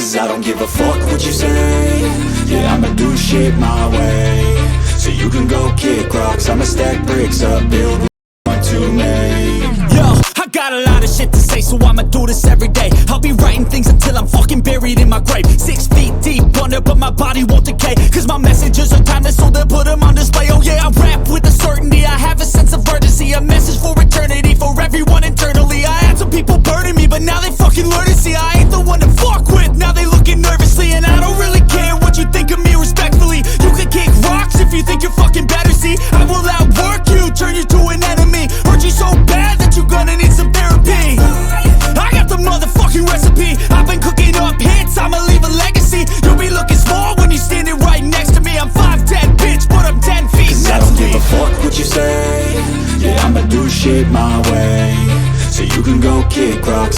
Cause I don't give a fuck what you say. Yeah, I'ma do shit my way. So you can go kick rocks, I'ma stack bricks up, build one to make. Yo, I got a lot of shit to say, so I'ma do this every day. I'll be writing things until I'm fucking buried in my grave. 6 feet deep under, but my body won't decay. Cause my messages are timeless, so they'll put them on display. Oh yeah, I rap with a certainty, I have a sense of urgency. A message for eternity, for everyone internally. I had some people burning me, but now they fucking learn to see I ain't the one to fuck with, now they looking nervously. And I don't really care what you think of me, respectfully. You can kick rocks if you think you're fucking better, see. I will outwork you, turn you to an enemy. Hurt you so bad that you're gonna need some therapy. I got the motherfucking recipe, I've been cooking up hits, I'ma leave a legacy. You'll be looking small when you're standing right next to me. I'm 5'10", bitch, but I'm 10 feet next to me. I don't give a fuck what you say. Yeah, I'ma do shit my way. So you can go kick rocks,